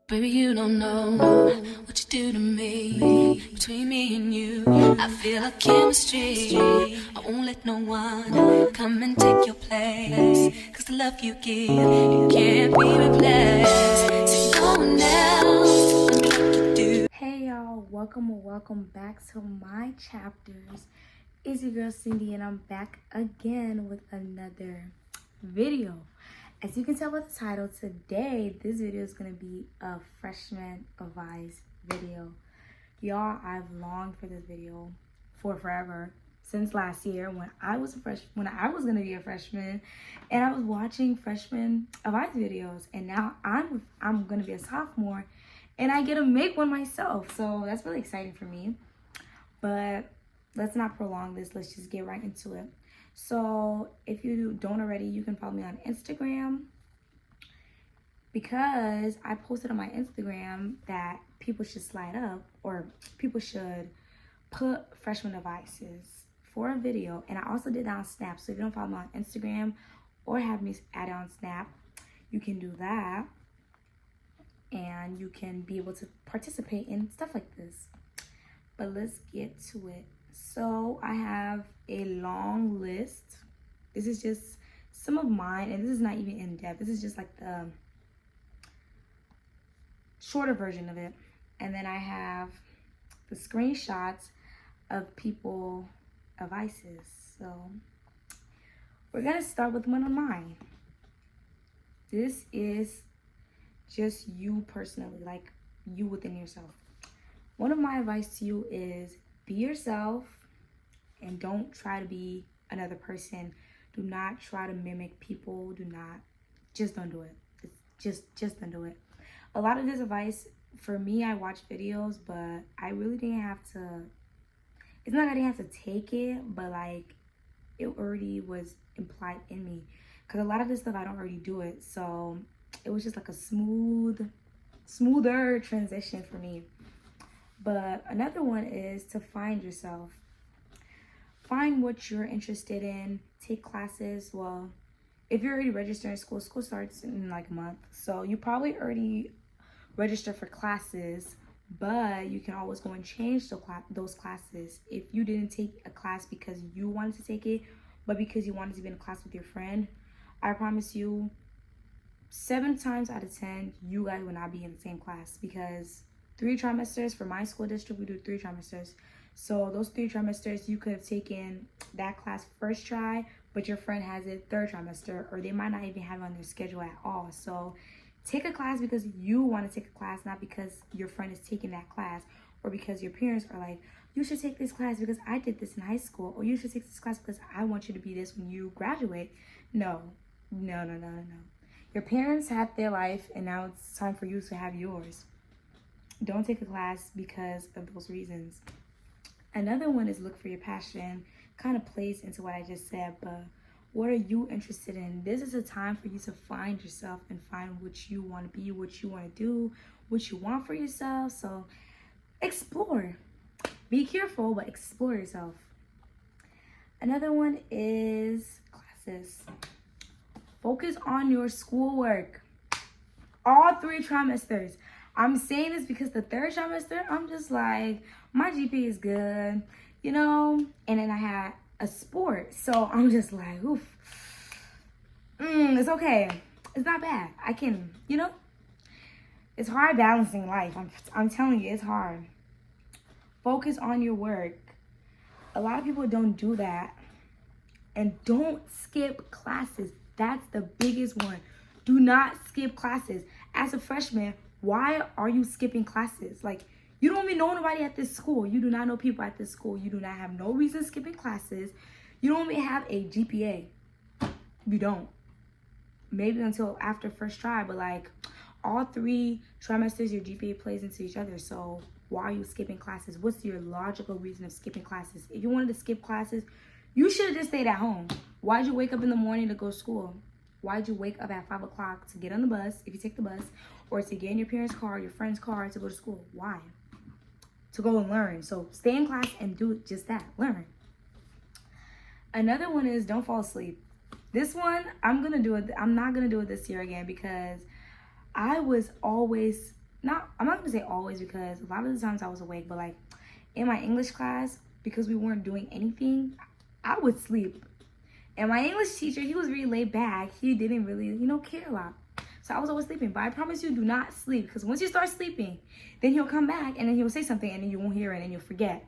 Baby, you don't know what you do to me. Between me and you, I feel like chemistry. I won't let no one come and take your place. Cause the love you give, it can't be replaced. So no one else can do like you do. Hey y'all, welcome or welcome back to my chapters. It's your girl Cindy and I'm back again with another video. As you can tell by the title, today this video is going to be a freshman advice video. Y'all, I've longed for this video for forever, since last year when I was going to be a freshman and I was watching freshman advice videos, and now I'm going to be a sophomore and I get to make one myself. So that's really exciting for me. But let's not prolong this. Let's just get right into it. So if you don't already, you can follow me on Instagram, because I posted on my Instagram that people should slide up, or people should put freshman advices for a video. And I also did that on Snap. So if you don't follow me on Instagram or have me add it on Snap, you can do that. And you can be able to participate in stuff like this. But let's get to it. So I have a long list. This is just some of mine, and this is not even in depth. This is just like the shorter version of it. And then I have the screenshots of people advices. So we're gonna start with one of mine. This is just you personally, like you within yourself. One of my advice to you is be yourself and don't try to be another person. Do not try to mimic people. Just don't do it. Just don't do it. A lot of this advice, for me, I watch videos, but I really didn't have to, it's not that I didn't have to take it, but like it already was implied in me. Because a lot of this stuff, I don't already do it. So it was just like a smoother transition for me. But another one is to find yourself. Find what you're interested in. Take classes. Well, if you're already registered in school starts in like a month. So you probably already registered for classes, but you can always go and change those classes. If you didn't take a class because you wanted to take it, but because you wanted to be in a class with your friend, I promise you, 7 times out of 10, you guys will not be in the same class, because 3 trimesters for my school district, we do 3 trimesters. So those 3 trimesters, you could have taken that class first try, but your friend has it 3rd trimester, or they might not even have it on their schedule at all. So take a class because you want to take a class, not because your friend is taking that class, or because your parents are like, you should take this class because I did this in high school, or you should take this class because I want you to be this when you graduate. No. Your parents had their life, and now it's time for you to have yours. Don't take a class because of those reasons. Another one is look for your passion. Kind of plays into what I just said, but what are you interested in? This is a time for you to find yourself and find what you want to be, what you want to do, what you want for yourself. So explore. Be careful, but explore yourself. Another one is classes. Focus on your schoolwork. All 3 trimesters. I'm saying this because the 3rd trimester, I'm just like, my GPA is good, you know? And then I had a sport. So I'm just like, oof. It's okay. It's not bad. I can, you know? It's hard balancing life. I'm telling you, it's hard. Focus on your work. A lot of people don't do that. And don't skip classes. That's the biggest one. Do not skip classes. As a freshman, why are you skipping classes? Like, you don't even know nobody at this school. You do not know people at this school. You do not have no reason skipping classes. You don't even have a GPA. You don't. Maybe until after first try, but like all 3 trimesters, your GPA plays into each other. So why are you skipping classes? What's your logical reason of skipping classes? If you wanted to skip classes, you should have just stayed at home. Why'd you wake up in the morning to go to school? Why'd you wake up at 5 o'clock to get on the bus, if you take the bus, or to get in your parents' car, your friend's car, to go to school? Why? To go and learn. So stay in class and do just that. Learn. Another one is don't fall asleep. This one, I'm not going to do it this year again, because I was always I'm not gonna say always, because a lot of the times I was awake, but like in my English class, because we weren't doing anything, I would sleep. And my English teacher, he was really laid back. He didn't really, care a lot. So I was always sleeping. But I promise you, do not sleep. Because once you start sleeping, then he'll come back and then he'll say something and then you won't hear it and you'll forget.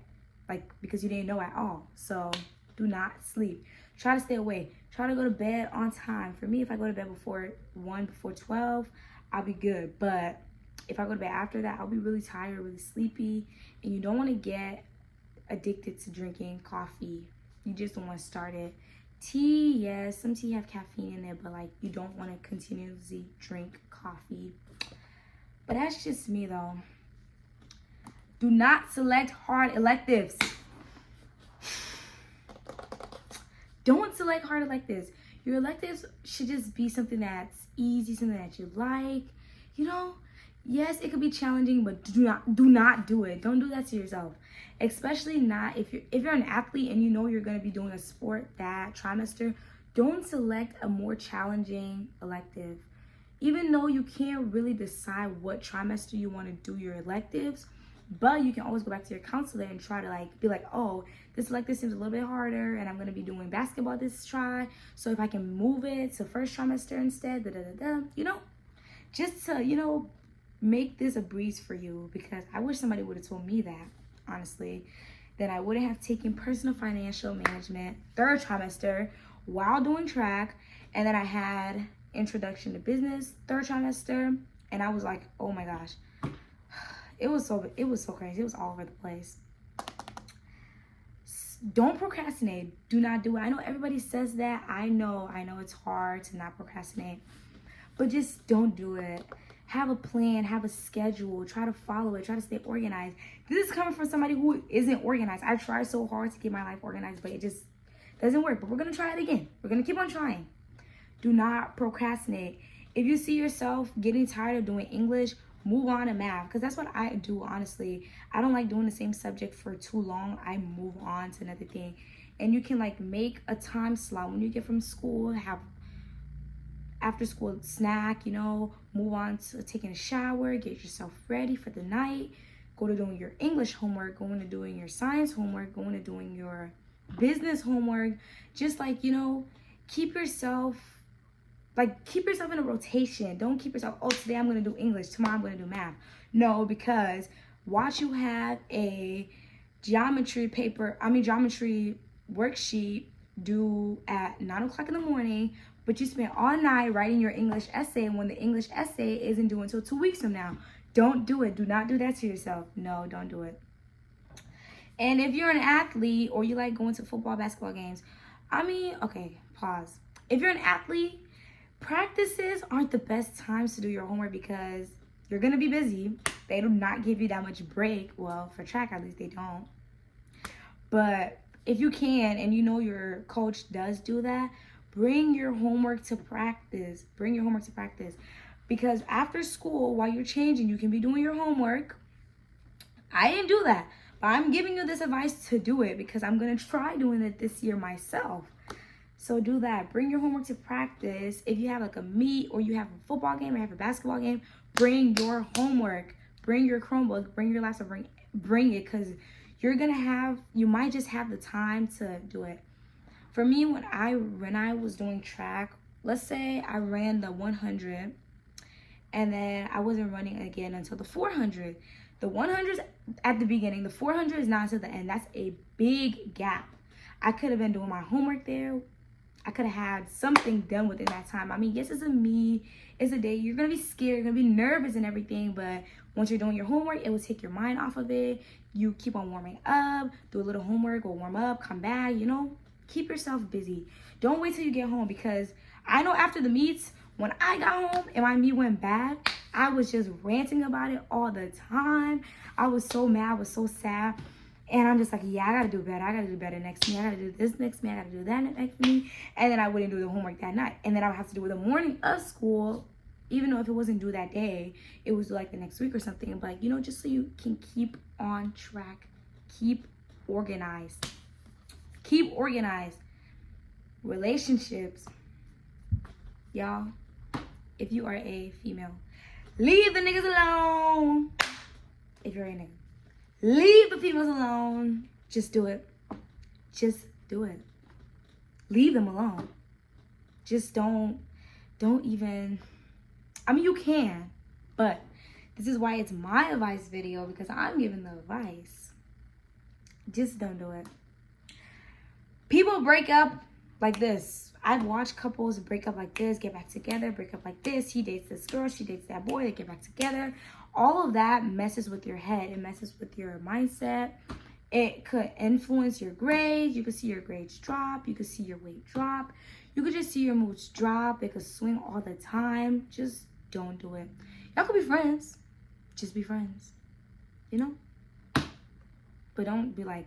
Like, because you didn't know at all. So do not sleep. Try to stay awake. Try to go to bed on time. For me, if I go to bed before 12, I'll be good. But if I go to bed after that, I'll be really tired, really sleepy. And you don't want to get addicted to drinking coffee. You just don't want to start it. Tea, yes, some tea have caffeine in it, but like you don't want to continuously drink coffee. But that's just me though. Do not select hard electives. Don't select hard electives. Your electives should just be something that's easy, something that you like. Yes, it could be challenging, but do not do it. Don't do that to yourself. Especially not if you're an athlete and you're going to be doing a sport that trimester. Don't select a more challenging elective. Even though you can't really decide what trimester you want to do your electives, but you can always go back to your counselor and try to be like, oh, this elective seems a little bit harder and I'm going to be doing basketball this try. So if I can move it to first trimester instead, just to, make this a breeze for you, because I wish somebody would have told me that, honestly. Then I wouldn't have taken personal financial management third trimester while doing track, and then I had introduction to business third trimester, and I was like, oh my gosh, it was so crazy. It was all over the place. Don't procrastinate. Do not do it. I know everybody says that. I know it's hard to not procrastinate, but just don't do it. Have a plan, have a schedule, try to follow it, try to stay organized. This is coming from somebody who isn't organized. I tried so hard to get my life organized, but it just doesn't work. But we're going to try it again. We're going to keep on trying. Do not procrastinate. If you see yourself getting tired of doing English, move on to math, because that's what I do, honestly. I don't like doing the same subject for too long. I move on to another thing. And you can make a time slot when you get from school, have after school snack, move on to taking a shower, get yourself ready for the night, go to doing your English homework, going to doing your science homework, going to doing your business homework. Just keep yourself in a rotation. Don't keep yourself, oh, today I'm going to do English, tomorrow I'm going to do math. No, because watch you have a geometry worksheet due at 9 o'clock in the morning, but you spent all night writing your English essay, and when the English essay isn't due until 2 weeks from now. Don't do it. Do not do that to yourself. No, don't do it. And if you're an athlete or you like going to football, basketball games, okay, pause. If you're an athlete, practices aren't the best times to do your homework because you're going to be busy. They do not give you that much break. Well, for track, at least they don't. But if you can, and your coach does do that, bring your homework to practice. Because after school, while you're changing, you can be doing your homework. I didn't do that, but I'm giving you this advice to do it because I'm going to try doing it this year myself. So do that. Bring your homework to practice. If you have a meet or you have a football game or you have a basketball game, bring your homework. Bring your Chromebook. Bring your laptop. Bring it, because you might just have the time to do it. For me, when I was doing track, let's say I ran the 100 and then I wasn't running again until the 400. The 100's at the beginning, the 400 is not until the end. That's a big gap. I could have been doing my homework there. I could have had something done within that time. Yes, it's a day. You're going to be scared. You're going to be nervous and everything. But once you're doing your homework, it will take your mind off of it. You keep on warming up, do a little homework, go warm up, come back, Keep yourself busy. Don't wait till you get home, because I know after the meets, when I got home and my meet went bad, I was just ranting about it all the time. I was so mad. I was so sad. And I'm just like, yeah, I got to do better. I got to do better next meet. I got to do this next meet. I got to do that next meet. And then I wouldn't do the homework that night. And then I would have to do it the morning of school, even though if it wasn't due that day, it was the next week or something. But, just so you can keep on track. Keep organized. Keep organized. Relationships. Y'all, if you are a female, leave the niggas alone. you're a nigga. Leave the females alone. Just do it. Just do it. Leave them alone. Just don't even, I mean, you can, but this is why it's my advice video, because I'm giving the advice. Just don't do it. People break up like this. I've watched couples break up like this, get back together, break up like this. He dates this girl, she dates that boy, they get back together. All of that messes with your head. It messes with your mindset. It could influence your grades. You could see your grades drop. You could see your weight drop. You could just see your moods drop. It could swing all the time. Just don't do it. Y'all could be friends. Just be friends. You know? But don't be like,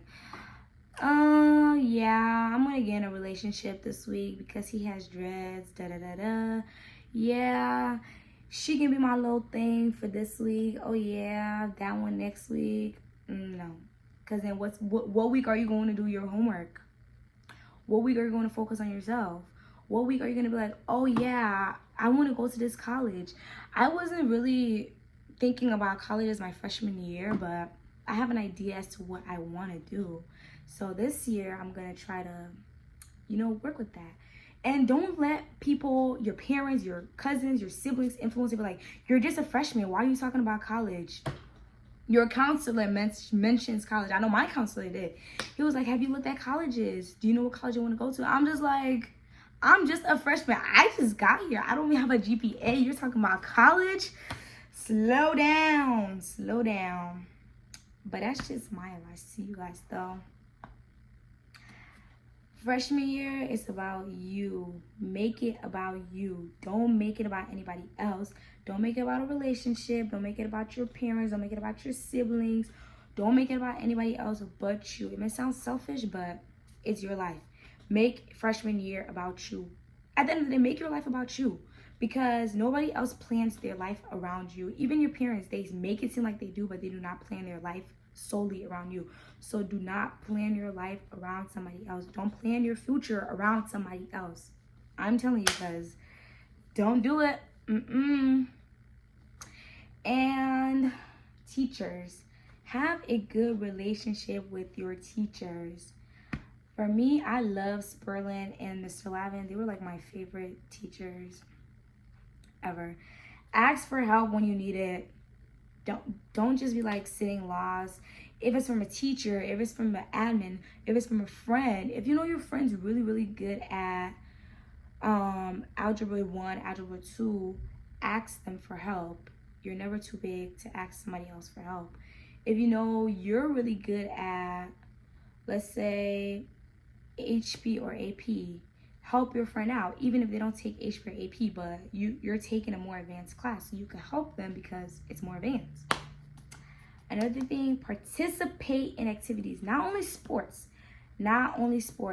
oh, yeah, I'm going to get in a relationship this week because he has dreads, da-da-da-da. Yeah, she can be my little thing for this week. Oh, yeah, that one next week. No. Because then what week are you going to do your homework? What week are you going to focus on yourself? What week are you going to be like, oh, yeah, I want to go to this college? I wasn't really thinking about college as my freshman year, but I have an idea as to what I want to do. So this year, I'm going to try to, work with that. And don't let people, your parents, your cousins, your siblings influence you. Be like, you're just a freshman. Why are you talking about college? Your counselor mentions college. I know my counselor did. He was like, have you looked at colleges? Do you know what college you want to go to? I'm just like, I'm just a freshman. I just got here. I don't even have a GPA. You're talking about college? Slow down. Slow down. But that's just my advice to you guys, though. Freshman year, it's about you. Make it about you. Don't make it about anybody else. Don't make it about a relationship. Don't make it about your parents. Don't make it about your siblings. Don't make it about anybody else but you. It may sound selfish, but it's your life. Make freshman year about you. At the end of the day, make your life about you. Because nobody else plans their life around you. Even your parents, they make it seem like they do, but they do not plan their life solely around you. So do not plan your life around somebody else. Don't plan your future around somebody else. I'm telling you, because don't do it. And teachers, have a good relationship with your teachers. For me, I love Sperlin and Mr. Lavin. They were like my favorite teachers ever. Ask for help when you need it. Don't just be like sitting lost. If it's from a teacher, if it's from an admin, if it's from a friend, if you know your friend's really, really good at Algebra 1, Algebra 2, ask them for help. You're never too big to ask somebody else for help. If you know you're really good at, let's say, HP or AP, help your friend out. Even if they don't take HP or AP, but you're taking a more advanced class, so you can help them because it's more advanced. Another thing, participate in activities. Not only sports.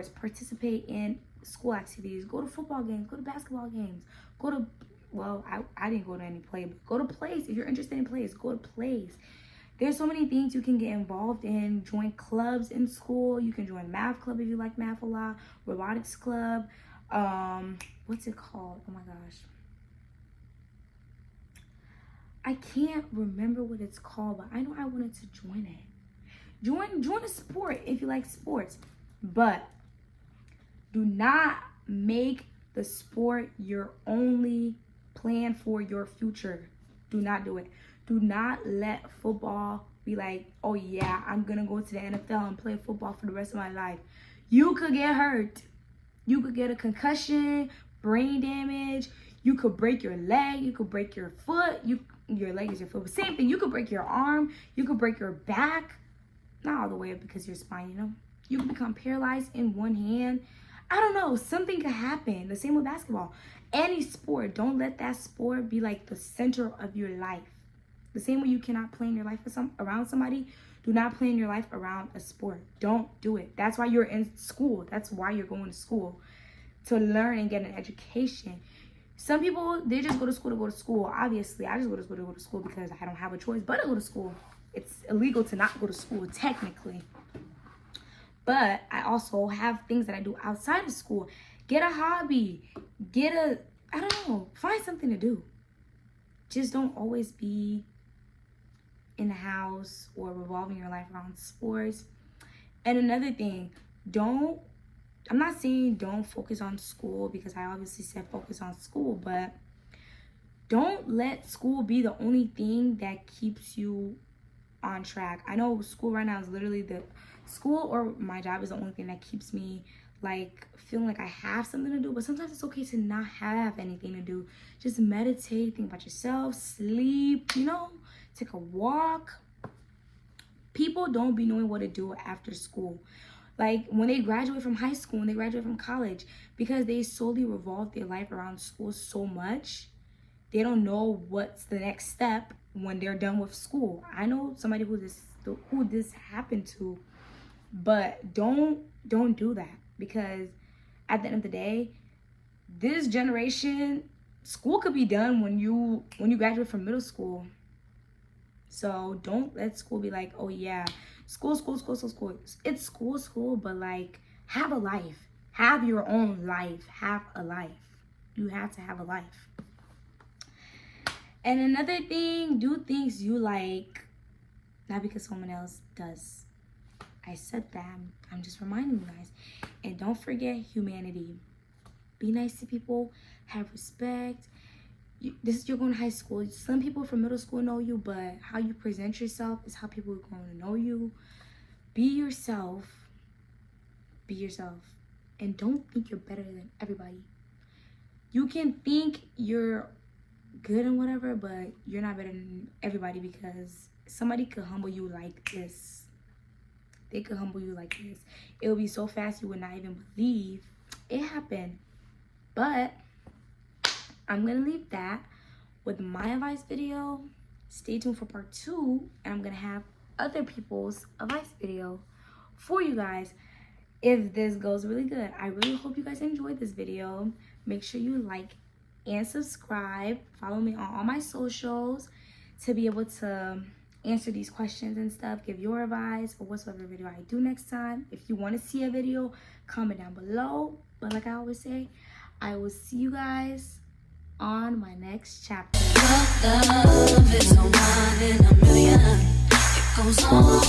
Participate in school activities. Go to football games. Go to basketball games. I didn't go to any play, but go to plays. If you're interested in plays, go to plays. There's so many things you can get involved in. Join clubs in school. You can join math club if you like math a lot. Robotics club. What's it called? Oh my gosh. I can't remember what it's called, but I know I wanted to join it. Join a sport if you like sports. But do not make the sport your only plan for your future. Do not do it. Do not let football be like, oh yeah, I'm going to go to the NFL and play football for the rest of my life. You could get hurt. You could get a concussion, brain damage. You could break your leg. You could break your foot. Your leg is your foot. But same thing. You could break your arm. You could break your back. Not all the way up because your spine, You could become paralyzed in one hand. I don't know. Something could happen. The same with basketball. Any sport. Don't let that sport be like the center of your life. The same way you cannot plan your life around somebody, do not plan your life around a sport. Don't do it. That's why you're in school. That's why you're going to school, to learn and get an education. Some people, they just go to school to go to school. Obviously, I just go to school to go to school because I don't have a choice but to go to school. It's illegal to not go to school, technically. But I also have things that I do outside of school. Get a hobby. I don't know, find something to do. Just don't always be in the house or revolving your life around sports. And another thing, I'm not saying don't focus on school, because I obviously said focus on school, but don't let school be the only thing that keeps you on track. I know school right now is literally school or my job is the only thing that keeps me like feeling like I have something to do, but sometimes it's okay to not have anything to do. Just meditate, think about yourself, sleep, take a walk. People don't be knowing what to do after school. Like when they graduate from high school, when they graduate from college, because they solely revolve their life around school so much, they don't know what's the next step when they're done with school. I know somebody who this happened to, but don't do that, because at the end of the day, this generation, school could be done when you graduate from middle school. So don't let school be like, oh yeah, school. It's school, but like have a life. Have your own life. Have a life. You have to have a life. And another thing, do things you like, not because someone else does. I said that. I'm just reminding you guys. And don't forget humanity. Be nice to people. Have respect. You're going to high school. Some people from middle school know you, but how you present yourself is how people are going to know you. Be yourself. Be yourself. And don't think you're better than everybody. You can think you're good and whatever, but you're not better than everybody, because somebody could humble you like this. They could humble you like this. It would be so fast you would not even believe it happened. But I'm gonna leave that with my advice video. Stay tuned for part 2, and I'm gonna have other people's advice video for you guys if this goes really good. I really hope you guys enjoyed this video. Make sure you like and subscribe. Follow me on all my socials to be able to answer these questions and stuff, give your advice or whatsoever video I do next time. If you want to see a video, comment down below. But like I always say, I will see you guys on my next chapter. Love is a one in a million. It goes on.